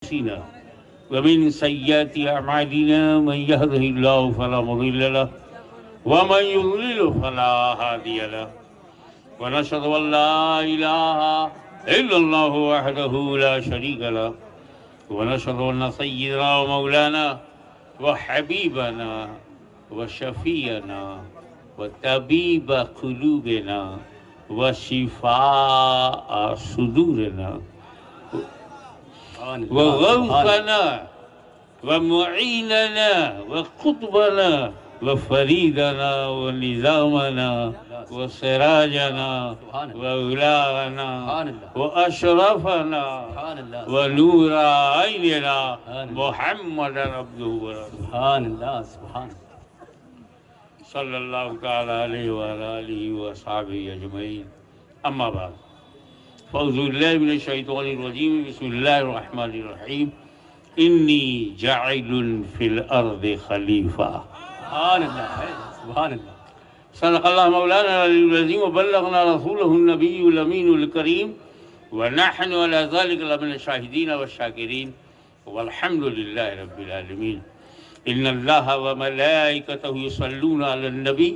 أنفسنا ومن سيئات أعمالنا من يهده الله فلا مضل له ومن يضلل فلا هادي له ونشهد أن لا إله إلا الله وحده لا شريك له ونشهد أن سيدنا ومولانا وحبيبنا وشفينا وطبيب قلوبنا وشفاء صدورنا وغوثنا ومعيننا وقطبنا وفريدنا ونظامنا وسراجنا وأولانا وأشرفنا ونور عيننا محمد عبده ورسوله سبحان الله سبحان الله صلى الله تعالى عليه وعلى آله وأصحابه أجمعين أما بعد فأعوذ بالله من الشيطان الرجيم بسم الله الرحمن الرحيم إني جاعل في الأرض خليفة سبحان الله سبحان الله صدق الله مولانا العلي العظيم وبلغنا رسوله النبي الأمين الكريم ونحن على ذلك لمن الشاهدين والشاكرين والحمد لله رب العالمين إن الله وملائكته يصلون على النبي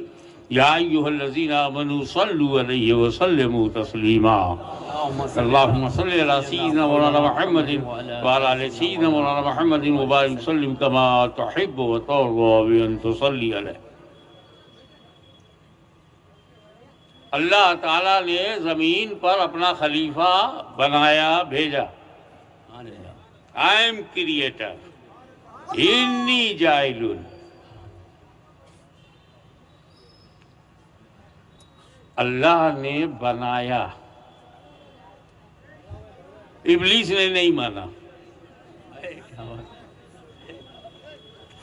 يا أيها الذين آمنوا صلوا عليه وسلموا تسليما اللهم صل على سيدنا مولانا محمد وعلى آل سيدنا مولانا محمد وبارك وسلم كما تحب وترضى بأن تصلي عليه. اللہ تعالیٰ نے زمین پر اپنا خلیفہ بنایا بھیجا. I am creator. انی جائل. اللہ نے بنایا. ابلیس نے نہیں مانا.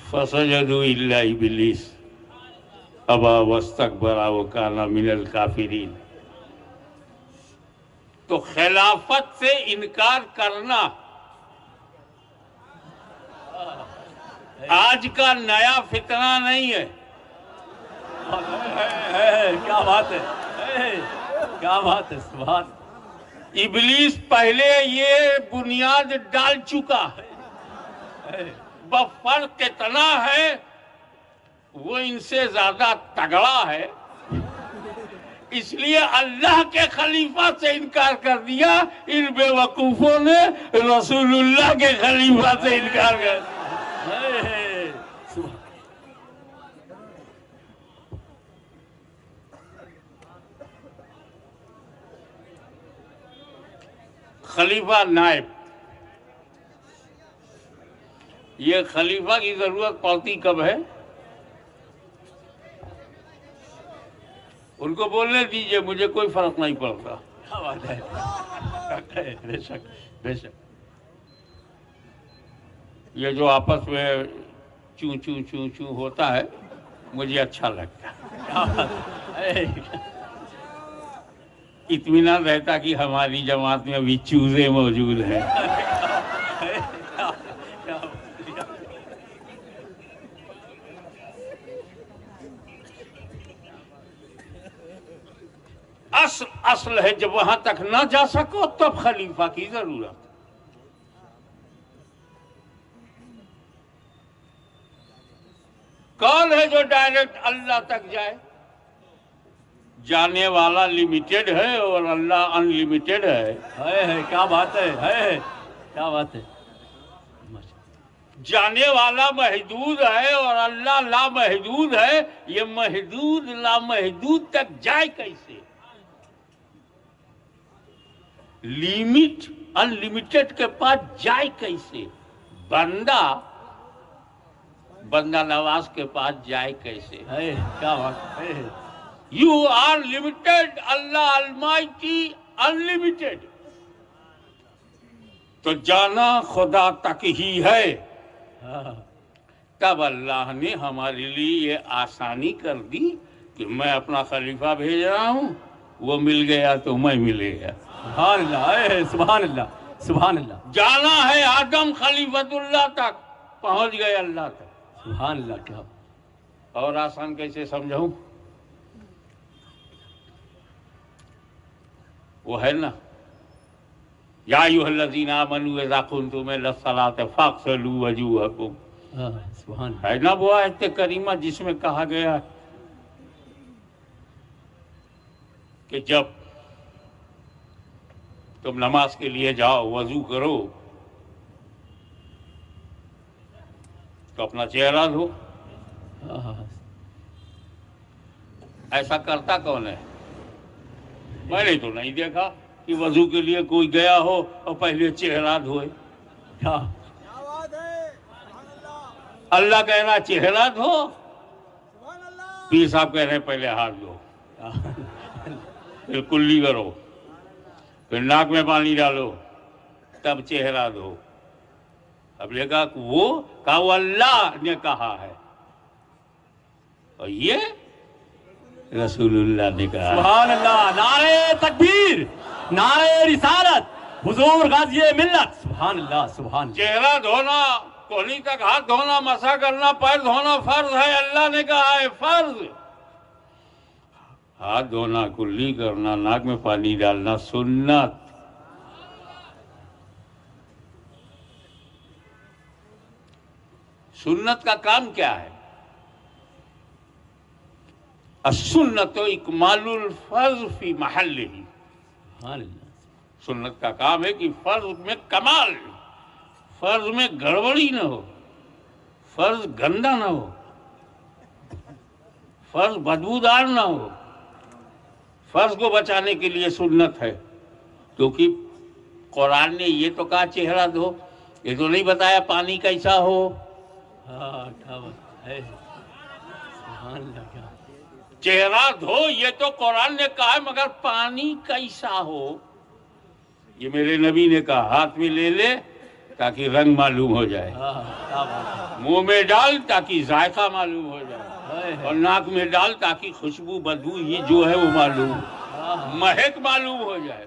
فسجدوا الا ابلیس ابا واستکبر وکان من الکافرین. تو خلافت سے انکار کرنا آج کا نیا فتنہ نہیں ہے. کیا بات ہے کیا بات ہے سبحان. ابلیس پہلے یہ بنیاد ڈال چکا ہے. بفرق اتنا ہے وہ ان سے زیادہ تگڑا ہے اس لیے اللہ کے خلیفہ سے انکار کر دیا. ان بے وقوفوں نے رسول اللہ کے خلیفہ سے انکار کر دیا. خلیفہ نائب. یہ خلیفہ کی ضرورت پڑتی کب ہے؟ ان کو بولنے دیجئے مجھے کوئی فرق نہیں پڑتا. کیا بات ہے بے شک بے شک. یہ جو آپس میں چوں چوں چوں چوں ہوتا ہے مجھے اچھا لگتا ہے. کیا بات ہے. اطمینان رہتا کہ ہماری جماعت میں ابھی چوزے موجود ہیں. اصل ہے جب وہاں تک نہ جا سکو تب خلیفہ کی ضرورت. کون ہے جو ڈائریکٹ اللہ تک جائے؟ جانے والا لمیٹڈ ہے اور اللہ ان لمیٹڈ ہے. کیا بات ہے کیا بات ہے. جانے والا محدود ہے اور اللہ لامحدود ہے. یہ محدود لامحدود تک جائے کیسے؟ لیمٹ ان لمیٹڈ کے پاس جائے کیسے؟ بندہ نواز کے پاس جائے کیسے؟ کیا بات ہے. You are limited, Allah Almighty unlimited. تو جانا خدا تک ہی ہے. تب اللہ نے ہمارے لیے یہ آسانی کر دی کہ میں اپنا خلیفہ بھیج رہا ہوں. وہ مل گیا تو میں مل گیا. سبحان اللہ سبحان اللہ سبحان اللہ. جانا ہے آدم خلیفت اللہ تک پہنچ گئے اللہ تک. سبحان اللہ. کیا اور آسان کیسے سمجھاؤں؟ وہ ہے نا یا ایھا الذین آمنوا اذا قمتم الی الصلاۃ فاغسلوا وجوہکم. سبحان ہے نا وہ آیت کریمہ جس میں کہا گیا ہے کہ جب تم نماز کے لیے جاؤ وضو کرو تو اپنا چہرہ دھو. ایسا کرتا کون ہے؟ میں نے تو نہیں دیکھا کہ وضو کے لیے کوئی گیا ہو اور پہلے چہرہ دھوئے. اللہ کہہ رہا چہرہ دھو، پیر صاحب کہہ رہے پہلے ہاتھ دھو، پھر کلی کرو، پھر ناک میں پانی ڈالو، تب چہرہ دھو. اب یہ کہا وہ اللہ نے کہا ہے اور یہ رسول اللہ نے کہا. سبحان اللہ. نعرہ تکبیر، نعرہ رسالت، حضور غازی ملت. سبحان اللہ سبحان اللہ. چہرہ دھونا، کونی تک ہاتھ دھونا، مسح کرنا، پیر دھونا فرض ہے. اللہ نے کہا ہے فرض. ہاتھ دھونا، کلی کرنا، ناک میں پانی ڈالنا سنت. سنت کا کام کیا ہے؟ السنت اکمال الفرض فی محلہ. سنت کا کام ہے کہ فرض میں کمال، فرض میں گڑبڑی نہ ہو، فرض گندا نہ ہو، فرض بدبودار نہ ہو. فرض کو بچانے کے لیے سنت ہے، کیونکہ قرآن نے یہ تو کہا چہرہ دھو، یہ تو نہیں بتایا پانی کیسا ہو. چہرہ دھو یہ تو قرآن نے کہا ہے، مگر پانی کیسا ہو یہ میرے نبی نے کہا. ہاتھ میں لے لے تاکہ رنگ معلوم ہو جائے، منہ میں ڈال تاکہ ذائقہ معلوم ہو جائے، اور ناک میں ڈال تاکہ خوشبو بدبو یہ جو ہے وہ معلوم، مہک معلوم ہو جائے.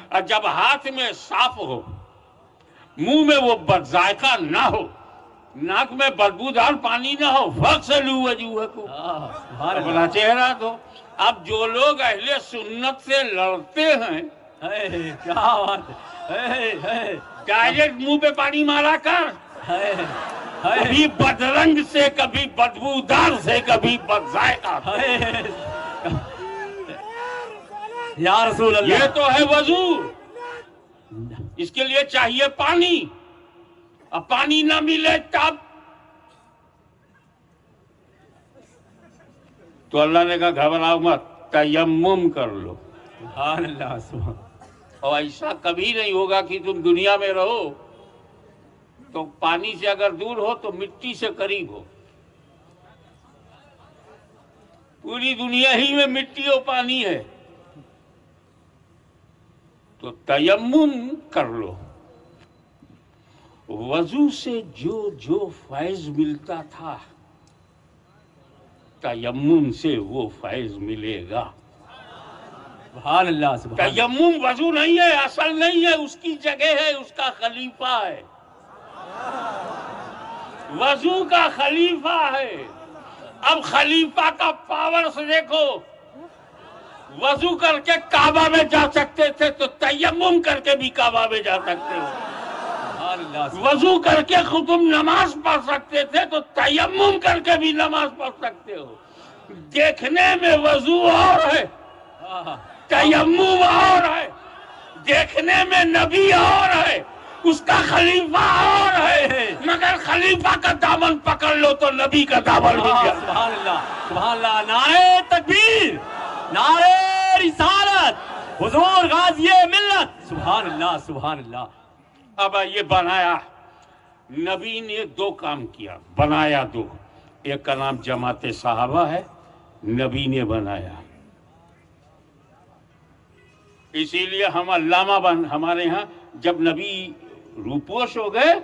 اور جب ہاتھ میں صاف ہو، منہ میں وہ بد ذائقہ نہ ہو، ناک میں بدبودار پانی نہ ہو، فاغسلوا وجوہکم، اپنا چہرہ دھو. اب جو لوگ اہل سنت سے لڑتے ہیں، کیا بات ہے، ڈائریکٹ منہ پہ پانی مارا کر، کبھی بدرنگ سے، کبھی بدبودار سے، کبھی بد ذائقہ. یا رسول اللہ. یہ تو ہے وضو. اس کے لیے چاہیے پانی، اب پانی نہ ملے تب تو اللہ نے کہا گھبراؤ مت، تیمم کر لو. سبحان اللہ سبحان. اور ایسا کبھی نہیں ہوگا کہ تم دنیا میں رہو تو پانی سے اگر دور ہو تو مٹی سے قریب ہو. پوری دنیا ہی میں مٹی اور پانی ہے تو تیمم کر لو. وضو سے جو فیض ملتا تھا تیمم سے وہ فیض ملے گا. سبحان اللہ سبحان. تیمم وضو نہیں ہے، اصل نہیں ہے، اس کی جگہ ہے، اس کا خلیفہ ہے. وضو کا خلیفہ ہے. اب خلیفہ کا پاور سے دیکھو، وضو کر کے کعبہ میں جا سکتے تھے تو تیمم کر کے بھی کعبہ میں جا سکتے ہو. وضو کر کے خود تم نماز پڑھ سکتے تھے تو تیمم کر کے بھی نماز پڑھ سکتے ہو. دیکھنے میں وضو اور ہے، تیمم اور ہے. دیکھنے میں نبی اور ہے، اس کا خلیفہ اور ہے، مگر خلیفہ کا دامن پکڑ لو تو نبی کا دامن مل گیا. سبحان اللہ سبحان اللہ. نعرہ تکبیر، نعرہ رسالت، حضور غازی ملت. سبحان اللہ سبحان اللہ. اب یہ بنایا، نبی نے دو کام کیا، بنایا دو. ایک کا نام جماعت صحابہ ہے، نبی نے بنایا. اسی لیے ہم علامہ ہمارے ہاں جب نبی روپوش ہو گئے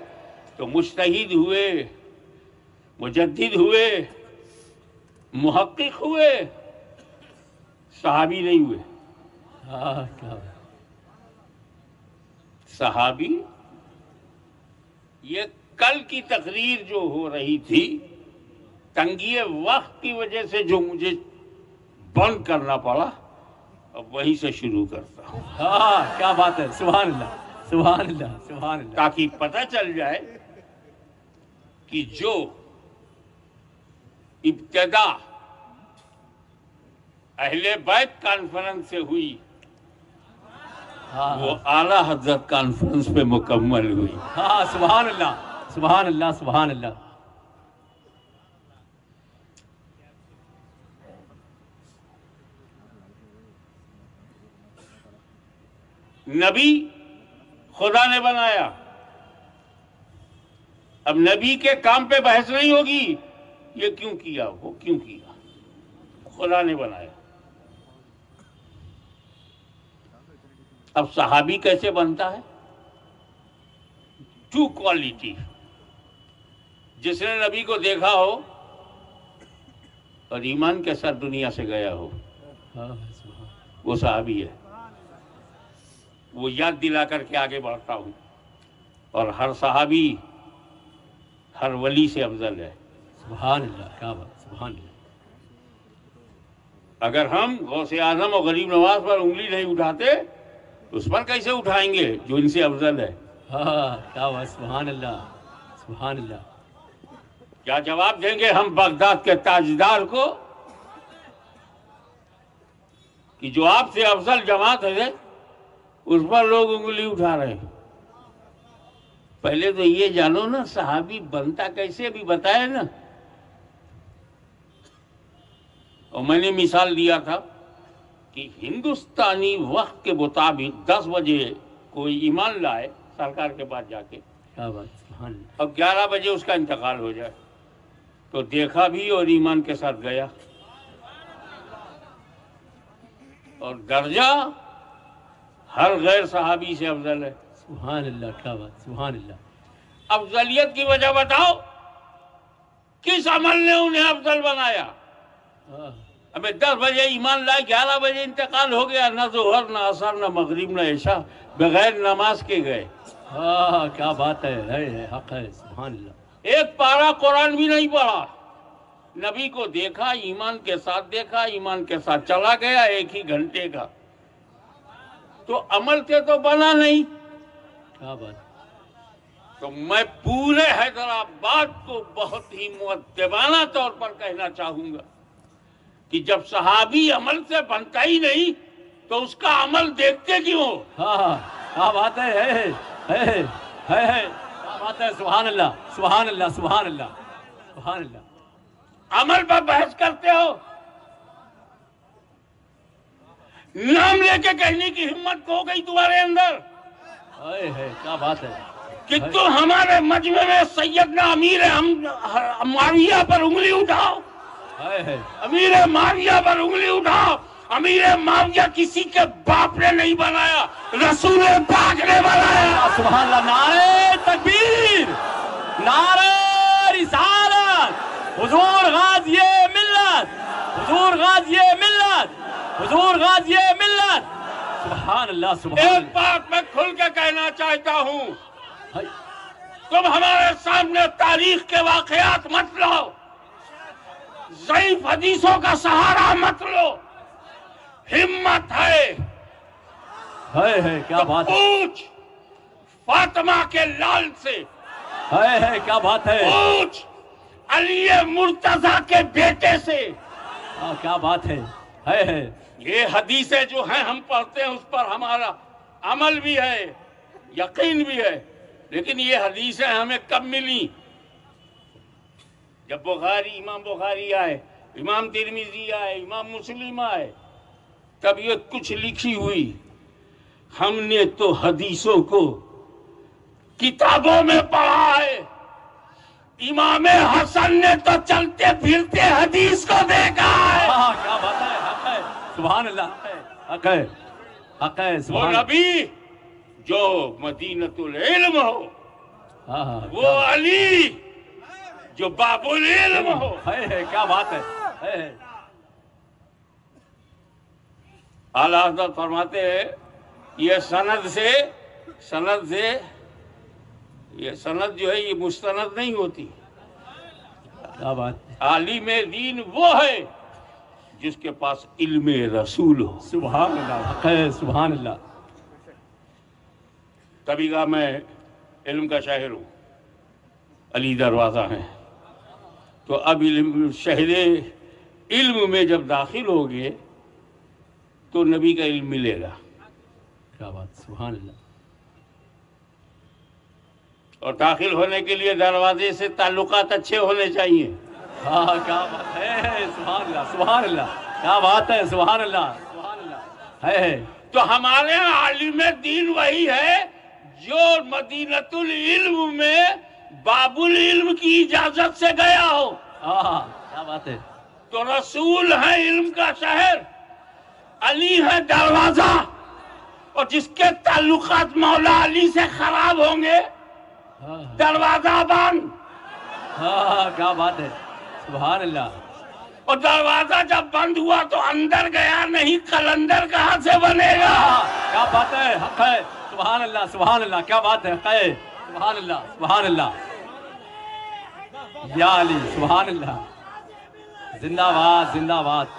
تو مجتہد ہوئے، مجدد ہوئے، محقق ہوئے، صحابی نہیں ہوئے. صحابی یہ کل کی تقریر جو ہو رہی تھی، تنگی وقت کی وجہ سے جو مجھے بند کرنا پڑا، اب وہیں سے شروع کرتا ہوں. کیا بات ہے. سبحان اللہ سبحان اللہ سبحان اللہ. تاکہ پتہ چل جائے کہ جو ابتدا اہل بیت کانفرنس سے ہوئی وہ اعلیٰ حضرت کانفرنس پہ مکمل ہوئی. ہاں سبحان اللہ سبحان اللہ سبحان اللہ. نبی خدا نے بنایا. اب نبی کے کام پہ بحث نہیں ہوگی یہ کیوں کیا وہ کیوں کیا. خدا نے بنایا. اب صحابی کیسے بنتا ہے؟ To quality. جس نے نبی کو دیکھا ہو اور ایمان کے ساتھ دنیا سے گیا ہو وہ صحابی ہے. وہ یاد دلا کر کے آگے بڑھتا ہوں. اور ہر صحابی ہر ولی سے افضل ہے. سبحان اللہ کیا بات سبحان اللہ. اگر ہم غوث اعظم اور غریب نواز پر انگلی نہیں اٹھاتے اس پر کیسے اٹھائیں گے جو ان سے افضل ہے. ہاں کیا بات سبحان اللہ سبحان اللہ. کیا جواب دیں گے ہم بغداد کے تاجدار کو کہ جو آپ سے افضل جماعت ہے اس پر لوگ انگلی اٹھا رہے ہیں. پہلے تو یہ جانو نا صحابی بنتا کیسے بھی بتایا نا. اور میں نے مثال دیا تھا کہ ہندوستانی وقت کے مطابق 10 بجے کوئی ایمان لائے سرکار کے پاس جا کے کیا بات سبحان اللہ. اب 11 بجے اس کا انتقال ہو جائے تو دیکھا بھی اور ایمان کے ساتھ گیا. اور درجہ ہر غیر صحابی سے افضل ہے. سبحان اللہ کیا بات سبحان اللہ. افضلیت کی وجہ بتاؤ کس عمل نے انہیں افضل بنایا. ابھی 10 بجے ایمان لائے 11 بجے انتقال ہو گیا. نہ ظہر نہ عصر نہ مغرب نہ عشاء بغیر نماز کے گئے. ہاں کیا بات ہے حق ہے سبحان اللہ. ایک پارہ قرآن بھی نہیں پڑھا. نبی کو دیکھا ایمان کے ساتھ دیکھا ایمان کے ساتھ چلا گیا 1 ہی گھنٹے کا. تو عمل سے تو بنا نہیں. کیا بات. تو میں پورے حیدرآباد کو بہت ہی مؤدبانہ طور پر کہنا چاہوں گا کہ جب صحابی عمل سے بنتا ہی نہیں تو اس کا عمل دیکھتے کیوں. ہاں کیا بات ہے کیا بات ہے سبحان اللہ سبحان اللہ سبحان اللہ سبحان اللہ. عمل پر بحث کرتے ہو. نام لے کے کہنے کی ہمت ہو گئی تمہارے اندر کیا بات ہے کہ تم ہمارے مجمع میں سیدنا امیر معاویہ پر انگلی اٹھاؤ. امیر معاویہ پر انگلی اٹھاؤ. امیر معاویہ کسی کے باپ نے نہیں بنایا رسول پاک نے بنایا. سبحان اللہ. نعرہ تکبیر نعرہ رسالت حضور غازی ملت حضور غازی ملت حضور غازی ملت. سبحان اللہ سبحان اللہ. ایک بات میں کھل کے کہنا چاہتا ہوں تم ہمارے سامنے تاریخ کے واقعات مت لاؤ. ضعیف حدیثوں کا سہارا مت لو. ہمت ہے کیا بات ہے. پوچھ فاطمہ کے لال سے. کیا بات ہے. پوچھ علی مرتضیٰ کے بیٹے سے. کیا بات ہے. یہ حدیثیں جو ہیں ہم پڑھتے ہیں اس پر ہمارا عمل بھی ہے یقین بھی ہے. لیکن یہ حدیثیں ہمیں کب ملی؟ جب امام بخاری آئے امام ترمذی آئے امام مسلم آئے تب یہ کچھ لکھی ہوئی. ہم نے تو حدیثوں کو کتابوں میں پڑھا ہے. امام حسن نے تو چلتے پھرتے حدیث کو دیکھا ہے. کیا بات ہے. حق ہے سبحان اللہ. حق ہے حق ہے وہ نبی جو مدینۃ العلم ہو وہ علی جو باب العلم ہو. کیا بات ہے. اعلیٰ حضرت فرماتے ہیں یہ سند جو ہے یہ مستند نہیں ہوتی. کیا بات. عالم دین وہ ہے جس کے پاس علم رسول ہو. سبحان اللہ. حق ہے سبحان اللہ. تبھی کہا میں علم کا شاہر ہوں، علی دروازہ ہے. تو اب شہر علم میں جب داخل ہوگے تو نبی کا علم ملے گا. کیا بات، سبحان اللہ. اور داخل ہونے کے لیے دروازے سے تعلقات اچھے ہونے چاہیے. ہاں کیا بات ہے، سبحان اللہ سبحان اللہ، کیا بات ہے، سبحان اللہ سبحان اللہ ہے. تو ہمارے عالم دین وہی ہے جو مدینۃ العلم میں باب العلم کی اجازت سے گیا ہو. ہاں کیا بات ہے. تو رسول ہے علم کا شہر، علی ہے دروازہ، اور جس کے تعلقات مولا علی سے خراب ہوں گے دروازہ بند. ہاں کیا بات ہے، سبحان اللہ. اور دروازہ جب بند ہوا تو اندر گیا نہیں، قلندر کہاں سے بنے گا؟ کیا بات ہے، حق ہے، سبحان اللہ سبحان اللہ، کیا بات ہے، حق ہے، سبحان اللہ سبحان اللہ. یا علی، سبحان اللہ، زندہ باد زندہ باد.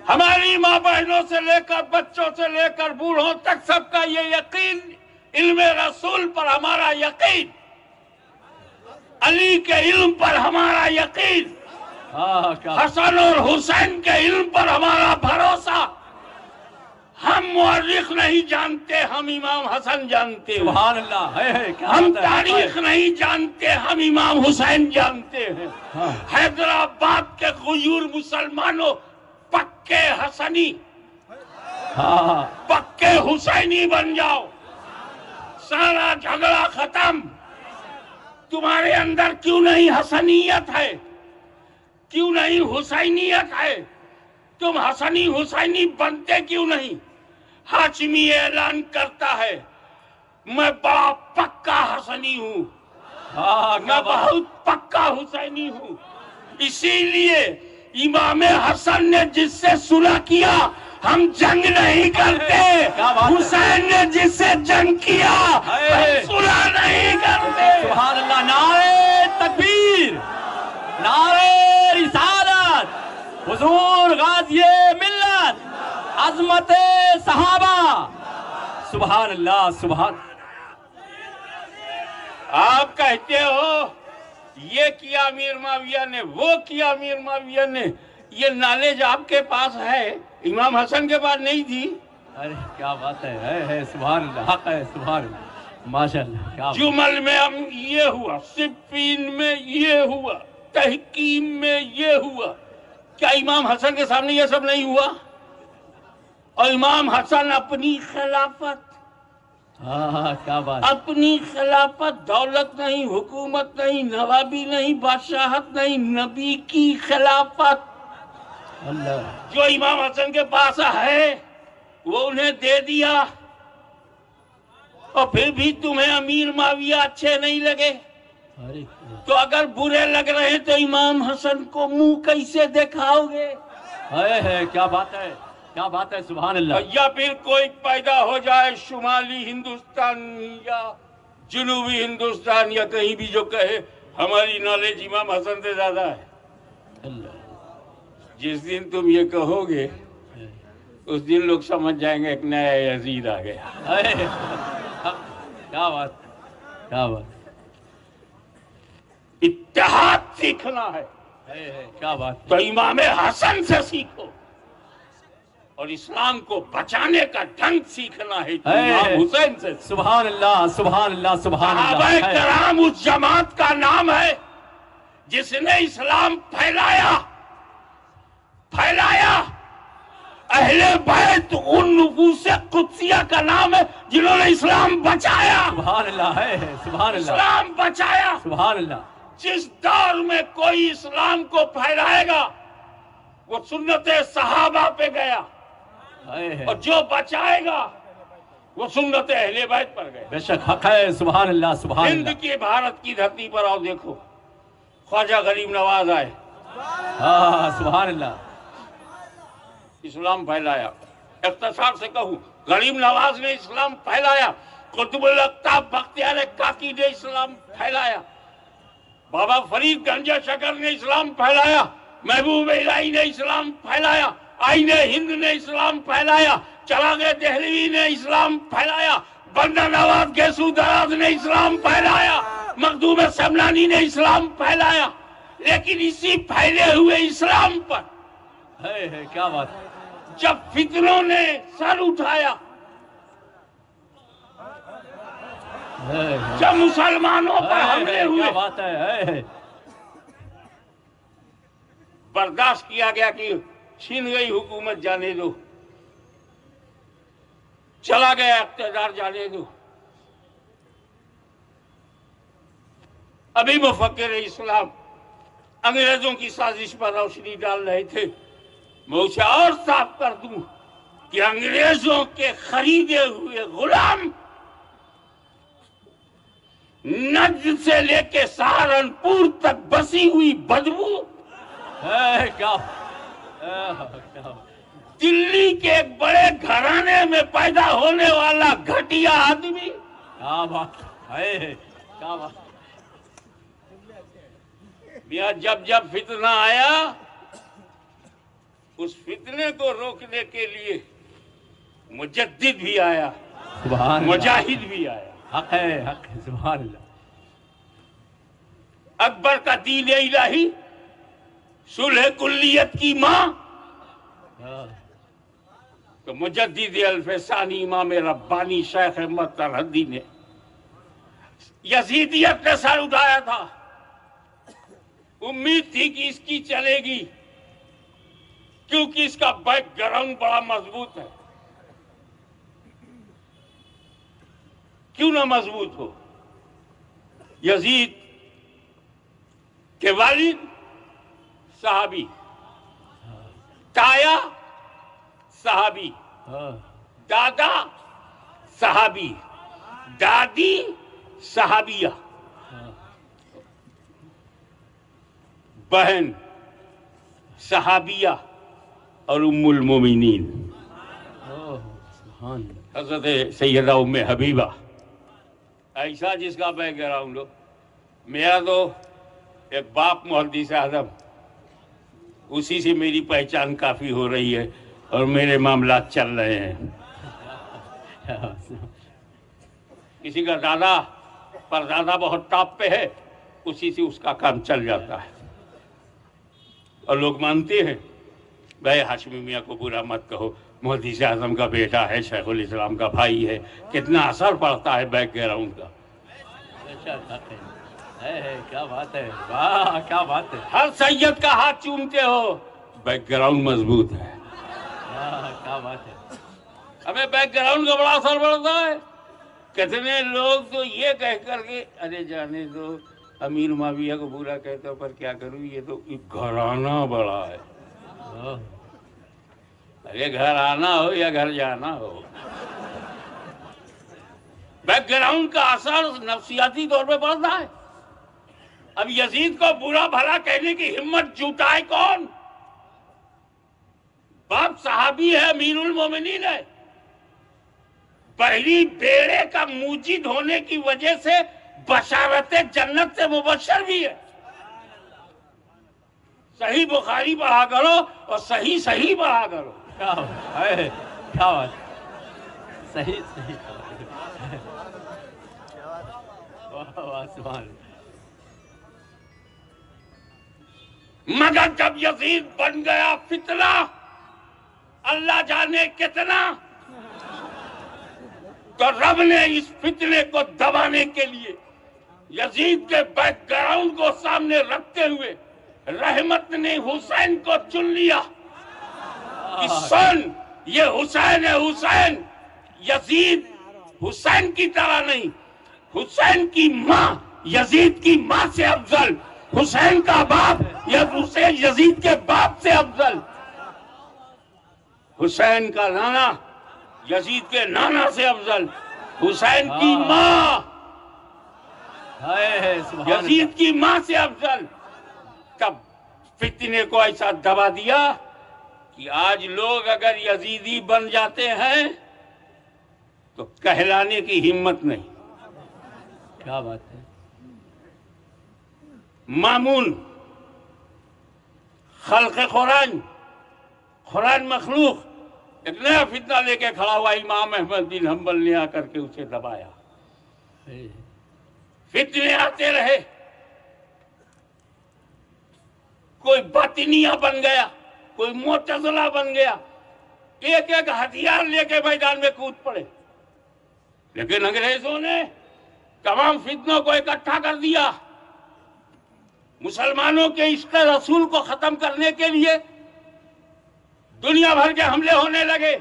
ہماری ماں بہنوں سے لے کر بچوں سے لے کر بوڑھوں تک سب کا یہ یقین، علم رسول پر ہمارا یقین، علی کے علم پر ہمارا یقین، حسن اور حسین کے علم پر ہمارا بھروسہ. ہم مورخ نہیں جانتے، ہم امام حسن جانتے ہیں. سبحان اللہ ہے. ہم تاریخ نہیں جانتے، ہم امام حسین جانتے ہیں. حیدرآباد کے غیور مسلمانوں پکے حسنی، پکے حسینی بن جاؤ، سارا جھگڑا ختم. تمہارے اندر کیوں نہیں حسنیت ہے، کیوں نہیں حسینیت ہے؟ تم حسنی حسینی بنتے کیوں نہیں؟ ہاشمی اعلان کرتا ہے میں بڑا پکا حسنی ہوں، میں بہت پکا حسینی ہوں. اسی لیے امام حسن نے جس سے صلح کیا ہم جنگ نہیں کرتے، حسین نے جس سے جنگ کیا ہم صلح نہیں کرتے. سبحان اللہ. نعرہ تکبیر، نعرہ رسالت، حضور غازی ملت، عظمت صحابہ. سبحان اللہ سبحان. آپ کہتے ہو یہ کیا امیر معاویہ نے، وہ کیا امیر معاویہ نے، یہ نالج آپ کے پاس ہے، امام حسن کے پاس نہیں تھی. ارے کیا بات ہے، سبحان اللہ، حق ہے، سبحان اللہ، ماشاءاللہ. جمل میں ہم یہ ہوا، صفین میں یہ ہوا، تحکیم میں یہ ہوا. کیا امام حسن کے سامنے یہ سب نہیں ہوا؟ اور امام حسن اپنی خلافت، کیا بات، اپنی خلافت، دولت نہیں، حکومت نہیں، نوابی نہیں، بادشاہت نہیں، نبی کی خلافت اللہ جو امام حسن کے پاس ہے وہ انہیں دے دیا. اور پھر بھی تمہیں امیر معاویہ اچھے نہیں لگے. تو اگر برے لگ رہے ہیں تو امام حسن کو منہ کیسے دکھاؤ گے؟ کیا بات ہے، کیا بات ہے، سبحان اللہ. یا پھر کوئی پیدا ہو جائے شمالی ہندوستان یا جنوبی ہندوستان یا کہیں بھی جو کہے ہماری نالج امام حسن سے زیادہ ہے. جس دن تم یہ کہو گے اس دن لوگ سمجھ جائیں گے ایک نیا یزید آ گیا. کیا بات، کیا بات. اتحاد سیکھنا ہے کیا بات. تو امام حسن سے سیکھو، اور اسلام کو بچانے کا ڈھنگ سیکھنا ہے تو امام حسین سے. سبحان اللہ سبحان اللہ سبحان اللہ. صحابہ کرام اس جماعت کا نام ہے جس نے اسلام پھیلایا. اہل بیت ان نفوس قدسیہ کا نام ہے جنہوں نے اسلام بچایا. سبحان اللہ ہے، سبحان اللہ. اسلام بچایا. سبحان اللہ. جس دور میں کوئی اسلام کو پھیلائے گا وہ سنت صحابہ پہ گیا، اور جو بچائے گا وہ سنت اہل بیت پر گیا. بے شک حق ہے، سبحان اللہ سبحان اللہ. ہند کی بھارت کی دھرتی پر آؤ دیکھو، خواجہ غریب نواز آئے، سبحان اللہ. اسلام پھیلایا. اختصار سے کہوں، غریب نواز نے اسلام پھیلایا، قطب الاقطاب بختیار کاکی نے اسلام پھیلایا، بابا فرید گنج شکر نے اسلام پھیلایا، محبوب الہی نے اسلام پھیلایا، آئین ہند نے اسلام پھیلایا، چلا گئے دہلوی نے اسلام پھیلایا، بندہ نواز گیسو دراز نے اسلام پھیلایا، مخدوم سمنانی نے اسلام پھیلایا، لیکن اسی پھیلے ہوئے اسلام پر کیا بات، جب فتنوں نے سر اٹھایا، جب مسلمانوں پر حملے ہوئے، کیا بات ہے، برداشت کیا گیا کہ چھین گئی حکومت، جانے دو، چلا گیا اقتدار، جانے دو۔ ابھی مفکر اسلام انگریزوں کی سازش پر روشنی ڈال رہے تھے۔ میں اسے اور صاف کر دوں کہ انگریزوں کے خریدے ہوئے غلام نجد سے لے کے سہارنپور تک بسی ہوئی بدبو، دلی کے ایک بڑے گھرانے میں پیدا ہونے والا گھٹیا آدمی، کیا بات ہے، کیا بات، میاں جب فتنہ آیا، اس فتنے کو روکنے کے لیے مجدد بھی آیا، مجاہد بھی آیا۔ حق ہے، حق ہے، سبحان اللہ۔ اکبر کا دین الہی، صلح کلیت کی ماں، تو مجدد الف ثانی امام ربانی شیخ احمد سرحدی نے یزیدیت نے سر اٹھایا تھا، امید تھی کہ اس کی چلے گی، کیونکہ اس کا بیک گراؤنڈ بڑا مضبوط ہے۔ کیوں نہ مضبوط ہو؟ یزید کے والد صحابی، تایا صحابی، دادا صحابی، دادی صحابیہ، بہن صحابیہ اور ام المومنین حضرت سیدہ ام حبیبہ۔ ایسا جس کا بیک گراؤنڈ ہو۔ میرا تو ایک باپ محدث اعظم، اسی سے میری پہچان کافی ہو رہی ہے اور میرے معاملات چل رہے ہیں۔ کسی کا دادا پردادا بہت ٹاپ پہ ہے، اسی سے اس کا کام چل جاتا ہے، اور لوگ مانتے ہیں۔ بھائی ہاشمی میاں کو برا مت کہو، محدث اعظم کا بیٹا ہے، شیخ الاسلام کا بھائی ہے، کتنا اثر پڑتا ہے بیک گراؤنڈ کا۔ کیا بات ہے، واہ کیا بات ہے، ہر سید کا ہاتھ چومتے ہو، بیک گراؤنڈ مضبوط ہے۔ کیا بات ہے، ہمیں بیک گراؤنڈ کا بڑا اثر پڑتا ہے۔ کتنے لوگ تو یہ کہہ کر کے ارے جانے دو، امیر معاویہ کو برا کہتا پر کیا کروں، یہ تو گھرانہ بڑا ہے۔ ارے گھر آنا ہو یا گھر جانا ہو، بیک گراؤنڈ کا اثر نفسیاتی طور پہ پڑتا ہے۔ اب یزید کو برا بھلا کہنے کی ہمت جٹائے کون؟ باپ صحابی ہے، امیر المومنین ہے، پہلی بیڑے کا موجد ہونے کی وجہ سے بشارت جنت سے مبشر بھی ہے۔ صحیح بخاری پڑھا کرو اور صحیح پڑھا کرو۔ کیا بات، صحیح مگر جب یزید بن گیا فتنہ، اللہ جانے کتنا، تو رب نے اس فتنے کو دبانے کے لیے یزید کے بیک گراؤنڈ کو سامنے رکھتے ہوئے رحمت نے حسین کو چن لیا کہ سن یہ حسین ہے۔ حسین یزید حسین کی طرح نہیں، حسین کی ماں یزید کی ماں سے افضل، حسین کا باپ یزید کے باپ سے افضل، حسین کا نانا یزید کے نانا سے افضل، حسین کی ماں یزید کی ماں سے افضل۔ تب فتنے کو ایسا دبا دیا کہ آج لوگ اگر یزیدی بن جاتے ہیں تو کہلانے کی ہمت نہیں۔ کیا بات ہے، مامون خلق قرآن مخلوق ایک نیا فتنہ لے کے کھڑا ہوا، امام احمد بن حنبل نے آ کر کے اسے دبایا۔ فتنے آتے رہے، کوئی باطنیہ بن گیا، کوئی معتزلہ بن گیا، ایک ایک ہتھیار لے کے میدان میں کود پڑے، لیکن انگریزوں نے تمام فتنوں کو اکٹھا کر دیا۔ مسلمانوں کے عشق رسول کو ختم کرنے کے لیے دنیا بھر کے حملے ہونے لگے۔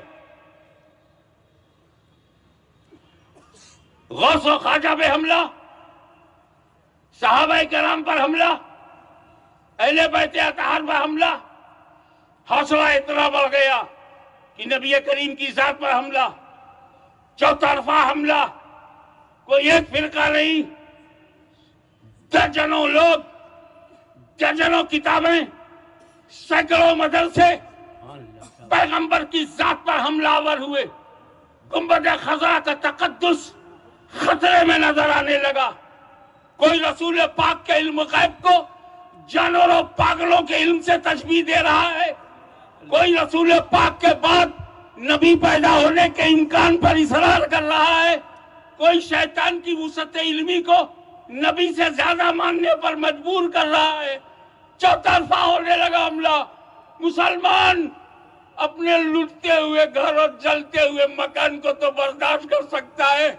غوث و خواجہ پہ حملہ، صحابہ کرام پر حملہ، اہل بیت اطہار پر حملہ، حوصلہ اتنا بڑھ گیا کہ نبی کریم کی ذات پر حملہ، چوطرفہ حملہ، کوئی ایک فرقہ نہیں، درجنوں لوگ، درجنوں کتابیں، سینکڑوں مدرسے پیغمبر کی ذات پر حملہ آور ہوئے۔ گنبد خضرا کا تقدس خطرے میں نظر آنے لگا۔ کوئی رسول پاک کے علم غیب کو جانوروں پاگلوں کے علم سے تشبیہ دے رہا ہے، کوئی رسول پاک کے بعد نبی پیدا ہونے کے امکان پر اصرار کر رہا ہے، کوئی شیطان کی وسعت علمی کو نبی سے زیادہ ماننے پر مجبور کر رہا ہے۔ چوطرفہ ہونے لگا حملہ۔ مسلمان اپنے لٹتے ہوئے گھر اور جلتے ہوئے مکان کو تو برداشت کر سکتا ہے،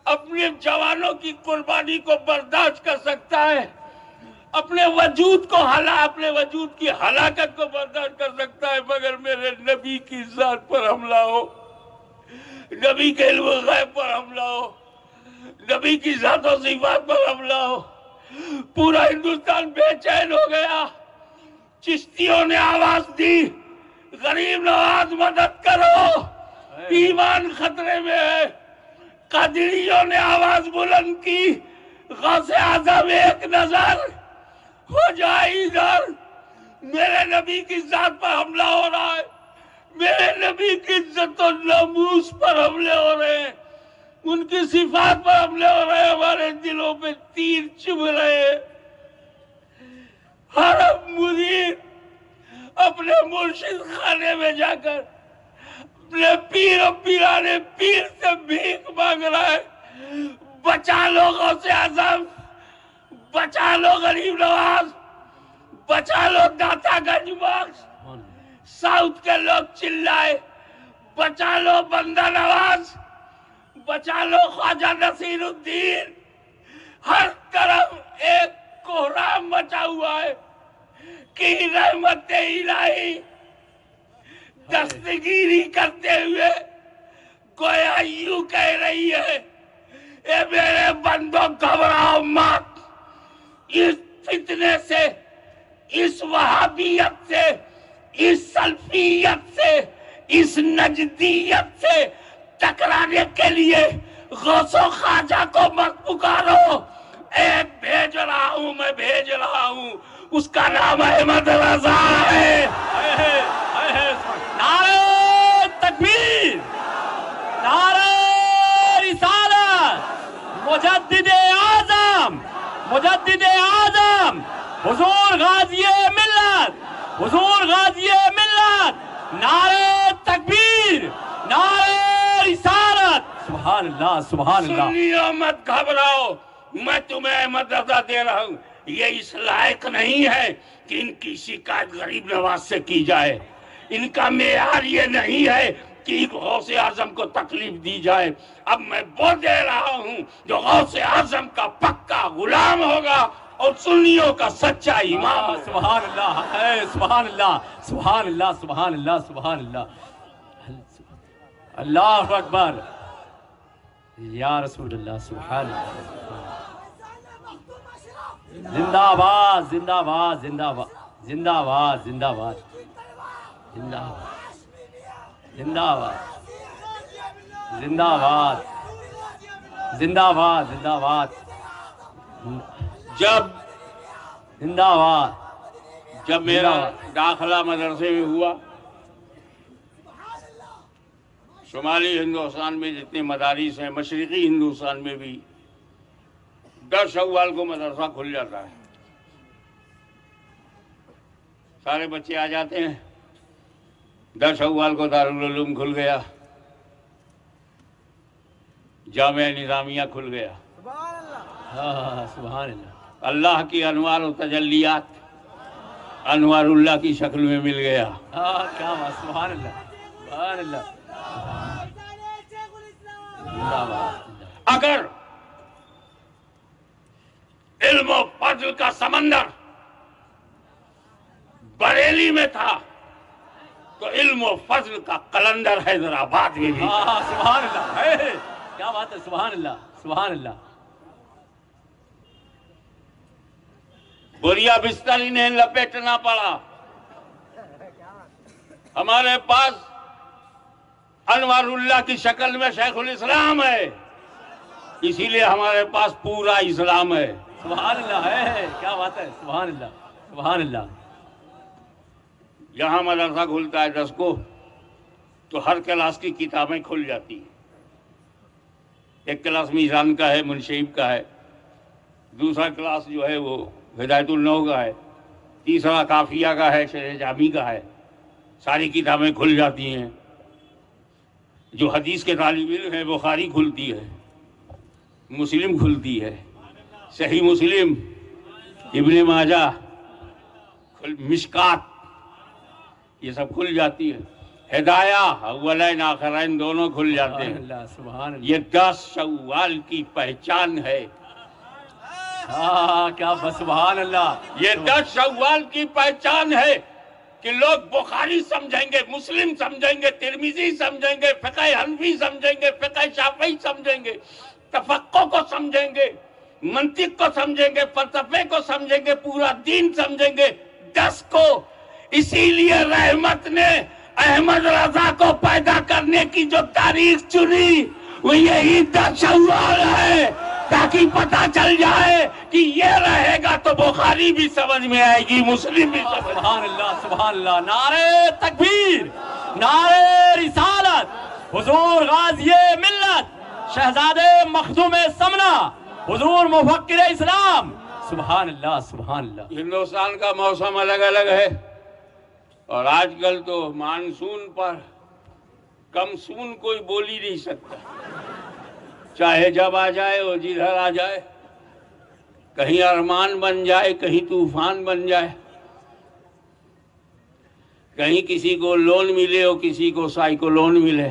اپنے جوانوں کی قربانی کو برداشت کر سکتا ہے، اپنے وجود کی ہلاکت کو برداشت کر سکتا ہے، مگر میرے نبی کی ذات پر حملہ ہو، نبی کے علم غیب پر حملہ ہو، نبی کی ذات و صفات پر حملہ ہو، پورا ہندوستان بے چین ہو گیا۔ چشتیوں نے آواز دی، غریب نواز مدد کرو، ایمان خطرے میں ہے۔ قادریوں نے آواز بلند کی، غوث اعظم ایک نظر ہو جائے ادھر، میرے نبی کی ذات پر حملہ ہو رہا ہے، میرے نبی کی عزت و ناموس پر حملے ہو رہے ہیں، ان کی صفات پر حملے ہو رہے ہیں، ہمارے دلوں پہ تیر چبھ رہے ہیں۔ ہر مرید اپنے مرشد خانے میں جا کر اپنے پیر و پیرانے پیر سے بھیک مانگ رہا ہے، بچا لو غوث اعظم، بچا لو غریب نواز، بچا لو داتا گنج بخش۔ ساؤتھ کے لوگ چلائے، بچا لو بندہ نواز، بچا لو خواجہ نصیر الدین۔ ہر طرف ایک کوہرام مچا ہوا ہے کہ رحمت الہی دستگیری کرتے ہوئے گویا یوں کہہ رہی ہے، اے میرے بندوں گھبراؤ مت، اس فتنے سے، اس وہابیت سے، اس سلفیت سے، اس نجدیت سے ٹکرانے کے لیے غوث و خواجہ کو مت پکارو۔ ایک بھیج رہا ہوں، اس کا نام احمد رضا ہے۔ نعرہ تکبیر، نعرہ رسالت، مجدد اعظم، مجدد اعظم، حضور غازی ملت، حضور غازی ملت، نعرہ تکبیر، نعرہ رسالت۔ سبحان اللہ، سبحان اللہ۔ سنیو مت گھبراؤ، میں تمہیں احمد رضا دے رہا ہوں۔ یہ اس لائق نہیں ہے کہ ان کی شکایت غریب نواز سے کی جائے، ان کا معیار یہ نہیں ہے کہ غوث اعظم کو تکلیف دی جائے۔ اب میں وہ دے رہا ہوں جو غوث اعظم کا پکا غلام ہوگا اور سنیوں کا سچا امام ہوگا۔ سبحان اللہ، سبحان اللہ، سبحان اللہ، سبحان اللہ، سبحان اللہ، اللہ اکبر، یا رسول اللہ، سبحان اللہ۔ زندہ آباد، زندہ آباد، زندہ آباد، زندہ آباد، زندہ آباد، زندہ آباد، زندہ آباد، زندہ آباد، زندہ آباد، زندہ آباد، زندہ آباد۔ جب میرا داخلہ مدرسے میں ہوا، شمالی ہندوستان میں جتنے مدارس ہیں، مشرقی ہندوستان میں بھی 10 شوال کو مدرسہ کھل جاتا ہے، سارے بچے آ جاتے ہیں، 10 شوال کو دارال علوم کھل گیا، جامعہ نظامیہ کھل گیا، سبحان اللہ، اللہ کی انوار و تجلیات انوار اللہ کی شکل میں مل گیا۔ کیا بات، سبحان اللہ، سبحان اللہ، زندہ باد۔ اگر علم و فضل کا سمندر بریلی میں تھا تو علم و فضل کا قلندر حیدرآباد میں بھی تھا۔ سبحان اللہ، کیا بات ہے، سبحان اللہ، سبحان اللہ۔ بوریا بستر انہیں لپیٹنا پڑا۔ ہمارے پاس انوار اللہ کی شکل میں شیخ الاسلام ہے، اسی لیے ہمارے پاس پورا اسلام ہے۔ سبحان اللہ ہے، کیا بات ہے، سبحان اللہ، سبحان اللہ۔ یہاں مدرسہ کھلتا ہے 10 کو تو ہر کلاس کی کتابیں کھل جاتی ہیں۔ ایک کلاس میزان کا ہے، منشیب کا ہے، دوسرا کلاس جو ہے وہ ہدایت النو کا ہے، تیسرا کافیہ کا ہے، شرح جامی کا ہے۔ ساری کتابیں کھل جاتی ہیں۔ جو حدیث کے طالب علم ہیں بخاری کھلتی ہے، مسلم کھلتی ہے، صحیح مسلم، ابن ماجہ، مشکات، یہ سب کھل جاتی ہے۔ ہدایہ اولین آخرین دونوں کھل جاتے ہیں۔ اللہ، سبحان اللہ۔ یہ 10 شوال کی پہچان ہے۔ کیا بس، سبحان اللہ۔ یہ 10 شوال کی پہچان ہے کہ لوگ بخاری سمجھیں گے، مسلم سمجھیں گے، ترمذی سمجھیں گے، فقہ حنفی سمجھیں گے، فقہ شافعی سمجھیں گے، تفقہ کو سمجھیں گے، منطق کو سمجھیں گے، فلسفے کو سمجھیں گے، پورا دین سمجھیں گے۔ 10 کو اسی لیے رحمت نے احمد رضا کو پیدا کرنے کی جو تاریخ چنی وہ یہی 10 شوال ہے، تاکہ پتہ چل جائے کہ یہ رہے گا تو بخاری بھی سمجھ میں آئے گی، مسلم بھی سمجھ۔ سبحان اللہ، سبحان اللہ۔ نعرہ تکبیر، نعرہ رسالت، حضور غازی ملت، شہزادے مخدوم سمنا، حضور مفکر اسلام۔ سبحان اللہ، سبحان اللہ۔ ہندوستان کا موسم الگ الگ ہے، اور آج کل تو مانسون پر کم سون کوئی بول ہی نہیں سکتا، چاہے جب آ جائے اور جدھر آ جائے، کہیں ارمان بن جائے، کہیں طوفان بن جائے، کہیں کسی کو لون ملے اور کسی کو سائیکلون ملے،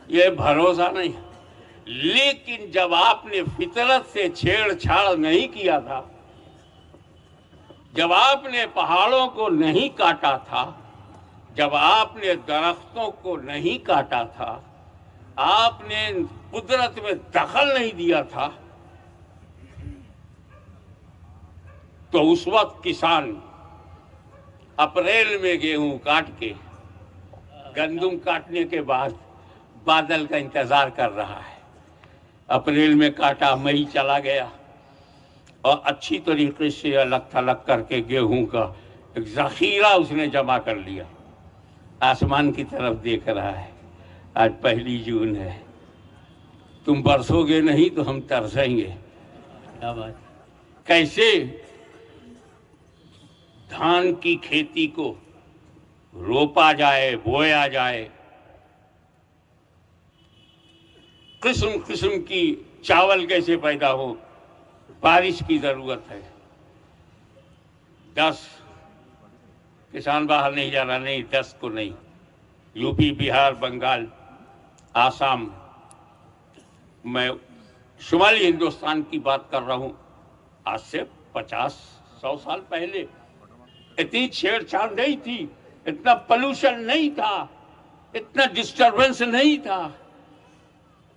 یہ بھروسہ نہیں۔ لیکن جب آپ نے فطرت سے چھیڑ چھاڑ نہیں کیا تھا، جب آپ نے پہاڑوں کو نہیں کاٹا تھا، جب آپ نے درختوں کو نہیں کاٹا تھا، آپ نے قدرت میں دخل نہیں دیا تھا، تو اس وقت کسان اپریل میں گیہوں کاٹ کے گندم کاٹنے کے بعد بادل کا انتظار کر رہا ہے۔ اپریل میں کاٹا، مئی چلا گیا، اور اچھی طریقے سے الگ تھلگ کر کے گیہوں کا ایک ذخیرہ اس نے جمع کر لیا، آسمان کی طرف دیکھ رہا ہے۔ آج 1 جون ہے، تم برسو گے نہیں تو ہم ترسیں گے۔ کیا بات، کیسے دھان کی کھیتی کو روپا جائے، بویا جائے، قسم قسم کی چاول کیسے پیدا ہو، بارش کی ضرورت ہے۔ 10 کسان باہر نہیں جانا، نہیں 10 کو نہیں، یو پی، بہار، بنگال، آسام، میں شمالی ہندوستان کی بات کر رہا ہوں، آج سے 50-100 سال پہلے اتنی چھیڑ چھاڑ نہیں تھی، اتنا پولوشن نہیں تھا، اتنا ڈسٹربنس نہیں تھا،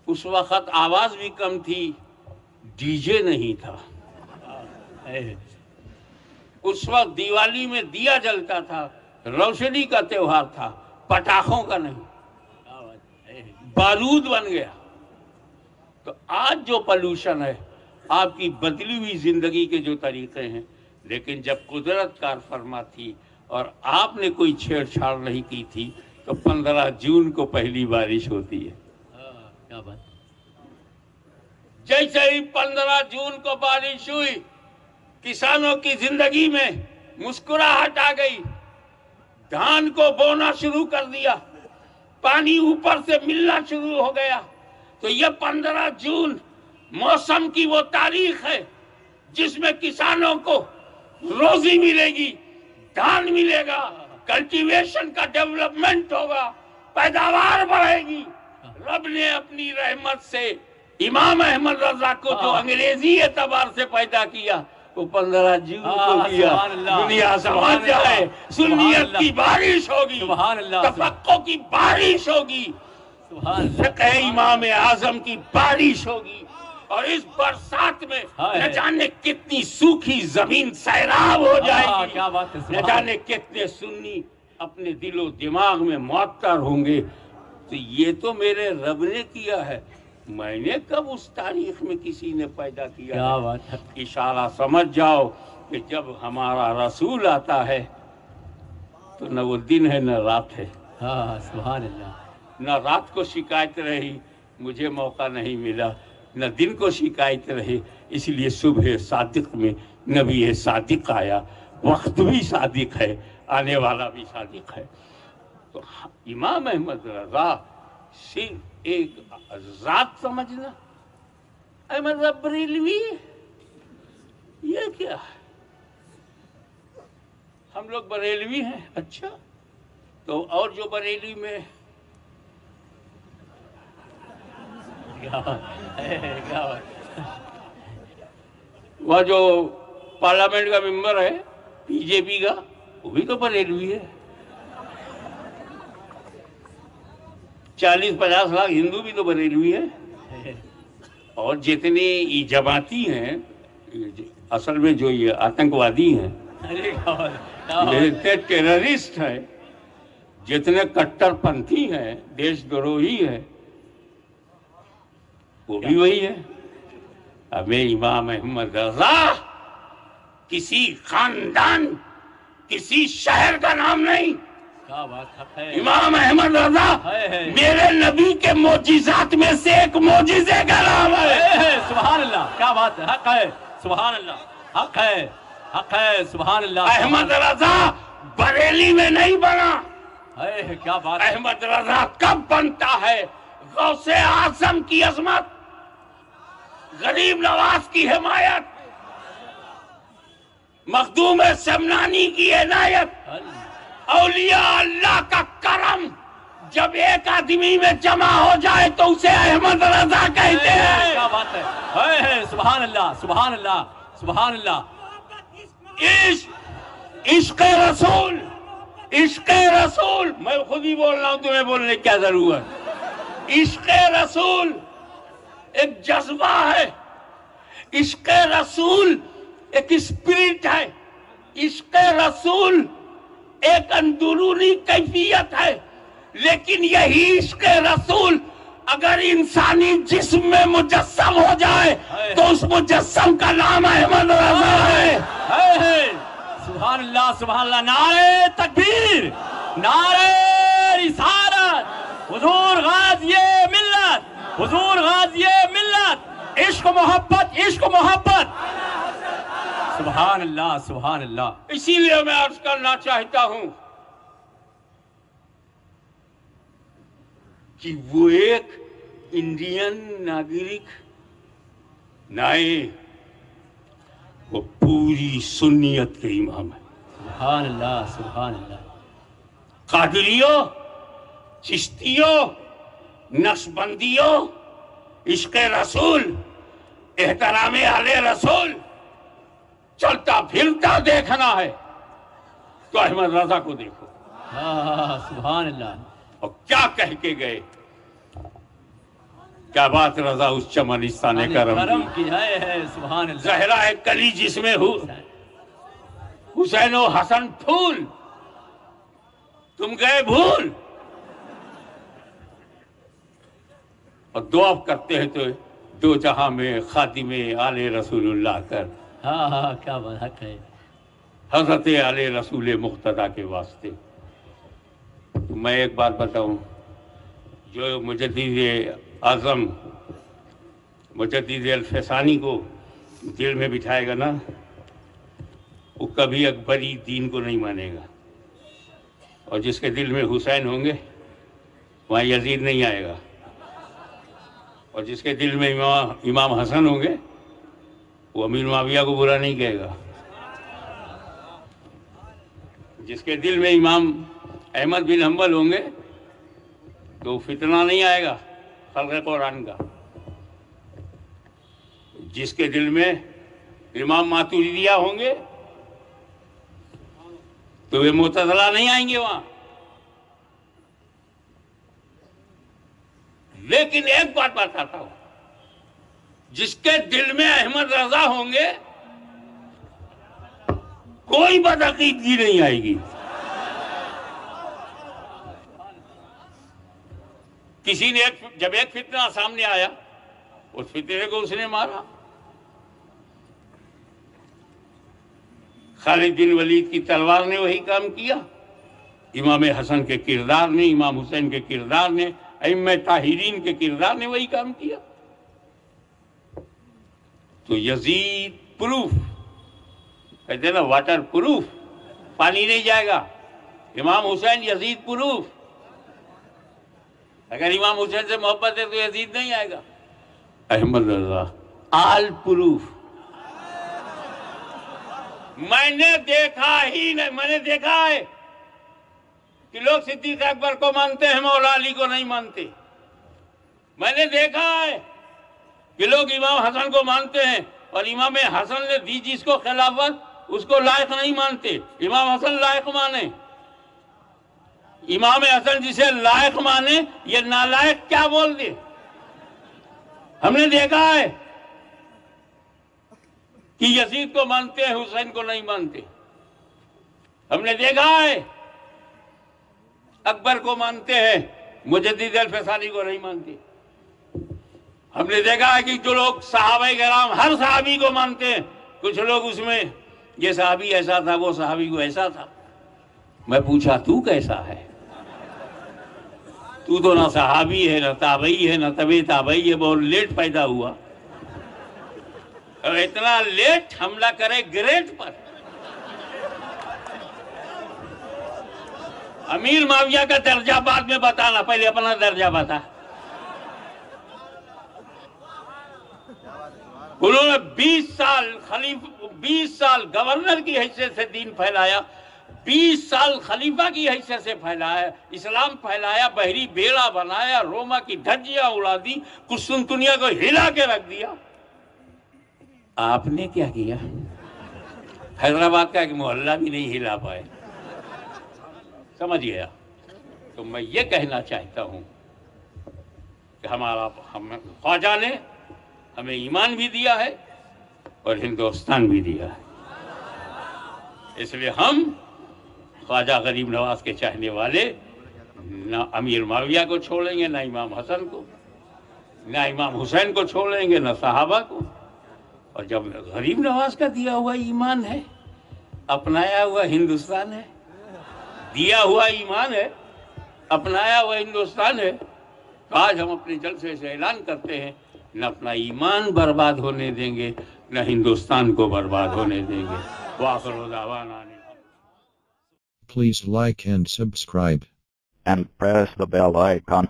اس وقت آواز بھی کم تھی، ڈی جے نہیں تھا، اس وقت دیوالی میں دیا جلتا تھا، روشنی کا تہوار تھا، پٹاخوں کا نہیں، بارود بن گیا۔ تو آج جو پولوشن ہے، آپ کی بدلی ہوئی زندگی کے جو طریقے ہیں، لیکن جب قدرت کار فرما تھی اور آپ نے کوئی چھیڑ چھاڑ نہیں کی تھی تو 15 جون کو پہلی بارش ہوتی ہے۔ کیا بات، جیسے ہی 15 جون کو بارش ہوئی، کسانوں کی زندگی میں مسکراہٹ آ گئی، دھان کو بونا شروع کر دیا، پانی اوپر سے ملنا شروع ہو گیا. تو یہ 15 جون موسم کی وہ تاریخ ہے جس میں کسانوں کو روزی ملے گی، دھان ملے گا، کلٹیویشن کا ڈیولپمنٹ ہوگا، پیداوار بڑھے گی. رب نے اپنی رحمت سے امام احمد رضا کو جو انگریزی اعتبار سے پیدا کیا وہ 15 جون کو کیا. دنیا سمجھ جائے سنیت کی بارش ہوگی، تفقہ کی بارش ہوگی، فقہ امام اعظم کی بارش ہوگی. اور اس برسات میں نہ جانے کتنی سوکھی زمین سیراب ہو جائے گی، نہ جانے کتنے سنی اپنے دل و دماغ میں معطر ہوں گے. تو یہ تو میرے رب نے کیا ہے، میں نے کب اس تاریخ میں کسی نے پیدا کیا ہے. اشارہ سمجھ جاؤ کہ جب ہمارا رسول آتا ہے تو نہ وہ دن ہے نہ رات ہے. سبحان اللہ. نہ رات کو شکایت رہی مجھے موقع نہیں ملا، نہ دن کو شکایت رہی، اس لیے صبح صادق میں نبی صادق آیا. وقت بھی صادق ہے، آنے والا بھی صادق ہے. تو امام احمد رضا صرف ایک ذات سمجھنا. احمد رضا بریلوی یہ کیا ہے؟ ہم لوگ بریلوی ہیں. اچھا تو اور جو بریلی میں وہ جو پارلیمنٹ کا ممبر ہے بی جے پی کا وہ بھی تو بریلوی ہے. 40-50 لاکھ ہندو بھی تو بریلوی ہے. اور جتنے جماعتی ہیں اصل میں جو یہ آتنکوادی ہیں، جتنے ٹیررسٹ ہیں، جتنے کٹر پنتھی ہیں، دیش دروہی ہیں، وہ بھی وہی ہے. ہمیں امام احمد رضا کسی خاندان کسی شہر کا نام نہیں. امام احمد رضا میرے نبی کے معجزات میں سے ایک معجزے کا نام ہے. سبحان اللہ. کیا بات ہے. حق ہے. سبحان اللہ. حق ہے. حق ہے. سبحان اللہ. احمد رضا بریلی میں نہیں بنا. کیا بات. احمد رضا کب بنتا ہے؟ غوث اعظم کی عظمت، غریب نواز کی حمایت، مخدوم سمنانی کی عنایت، اولیاء اللہ کا کرم جب ایک آدمی میں جمع ہو جائے تو اسے احمد رضا کہتے ہیں. کیا بات ہے. سبحان اللہ. سبحان اللہ. سبحان اللہ. عشق رسول، عشق رسول. میں خود ہی بول رہا ہوں، تمہیں بولنے کی کیا ضرورت. عشق رسول ایک جذبہ ہے، عشق رسول ایک اسپرٹ ہے، عشق رسول ایک اندرونی کیفیت ہے. لیکن یہی عشق رسول اگر انسانی جسم میں مجسم ہو جائے تو اس مجسم کا نام احمد رضا ہے. سبحان اللہ. سبحان اللہ. نعرہ تکبیر، نعرہ رسالت. حضور غازی ملت، حضور غازی ملت. عشق و محبت، عشق و محبت. سبحان اللہ. سبحان اللہ. اسی لیے میں عرض کرنا چاہتا ہوں کہ وہ ایک انڈین ناگرک نہیں، وہ پوری سنیت کے امام ہے. سبحان اللہ. سبحان اللہ. قادریوں، چشتیوں، نقشبندیوں، عشق رسول، احترام اہل رسول چلتا پھرتا دیکھنا ہے تو احمد رضا کو دیکھو. سبحان اللہ. اور کیا کہہ کے گئے، کیا بات. رضا اس چمنستان کرم کی ہے. سبحان اللہ. زہرا ہے کلی جس میں حسین و حسن پھول، تم گئے بھول. اور دعا کرتے ہیں تو دو جہاں میں خاتم آل رسول اللہ کر. کیا بات. حق ہے. حضرت آل رسول مقتدی کے واسطے. میں ایک بات بتاؤں، جو مجدد اعظم مجدد الفسانی کو دل میں بٹھائے گا نا، وہ کبھی اکبری دین کو نہیں مانے گا. اور جس کے دل میں حسین ہوں گے وہاں یزید نہیں آئے گا، اور جس کے دل میں امام حسن ہوں گے وہ امیر معاویہ کو برا نہیں کہے گا، جس کے دل میں امام احمد بن حنبل ہوں گے تو فتنہ نہیں آئے گا خلق قرآن کا، جس کے دل میں امام ماتریدیہ ہوں گے تو وہ معتزلہ نہیں آئیں گے وہاں۔ لیکن ایک بات بتاتا ہوں، جس کے دل میں احمد رضا ہوں گے کوئی بدعقیدگی نہیں آئے گی۔ کسی نے جب ایک فتنہ سامنے آیا اس فتنے کو اس نے مارا۔ خالد بن ولید کی تلوار نے وہی کام کیا، امام حسن کے کردار نے، امام حسین کے کردار نے، ائمہ طاہرین کے کردار نے وہی کام کیا۔ تو یزید پروف کہتے ہیں نا، واٹر پروف، پانی نہیں جائے گا۔ امام حسین یزید پروف، اگر امام حسین سے محبت ہے تو یزید نہیں آئے گا۔ احمد رضا آل پروف۔ میں نے دیکھا ہے کہ لوگ صدیق اکبر کو مانتے ہیں، مولا علی کو نہیں مانتے۔ میں نے دیکھا ہے کہ لوگ امام حسن کو مانتے ہیں اور امام حسن نے دی جس کو خلافت اس کو لائق نہیں مانتے۔ امام حسن لائق مانے، امام حسن جسے لائق مانے یہ نالائق کیا بول دے۔ ہم نے دیکھا ہے کہ یزید کو مانتے ہیں، حسین کو نہیں مانتے۔ ہم نے دیکھا ہے اکبر کو مانتے ہیں، مجدد الفسانی کو نہیں مانتے۔ ہم نے دیکھا ہے کہ جو لوگ صحابہ کرام ہر صحابی کو مانتے ہیں، کچھ لوگ اس میں یہ صحابی ایسا تھا، وہ صحابی کو ایسا تھا۔ میں پوچھا تو کیسا ہے؟ تو نہ صحابی ہے، نہ تابعی ہے، نہ طبع تابعی ہے، بہت لیٹ پیدا ہوا اور اتنا لیٹ حملہ کرے گریٹ پر۔ امیر معاویہ کا درجہ بعد میں بتانا، پہلے اپنا درجہ بتا۔ انہوں نے 20 سال گورنر کی حیثیت سے دین پھیلایا، 20 سال خلیفہ کی حیثیت سے پھیلایا، اسلام پھیلایا، بحری بیڑا بنایا، روما کی دھجیاں اڑا دی، قسطنطنیہ کو ہلا کے رکھ دیا۔ آپ نے کیا کیا؟ حیدرآباد کا ایک محلہ بھی نہیں ہلا پائے۔ سمجھ گیا؟ تو میں یہ کہنا چاہتا ہوں کہ خواجہ نے ہمیں ایمان بھی دیا ہے اور ہندوستان بھی دیا ہے، اس لیے ہم خواجہ غریب نواز کے چاہنے والے نہ امیر معاویہ کو چھوڑیں گے، نہ امام حسن کو، نہ امام حسین کو چھوڑیں گے، نہ صحابہ کو۔ اور جب غریب نواز کا دیا ہوا ایمان ہے، اپنایا ہوا ہندوستان ہے، دیا ہوا ایمان ہے، اپنایا ہوا ہندوستان ہے، تو آج ہم اپنے جلسے سے اعلان کرتے ہیں نہ اپنا ایمان برباد ہونے دیں گے، نہ ہندوستان کو برباد ہونے دیں گے۔ وآخر دعوانا Please like and subscribe. and press the bell icon.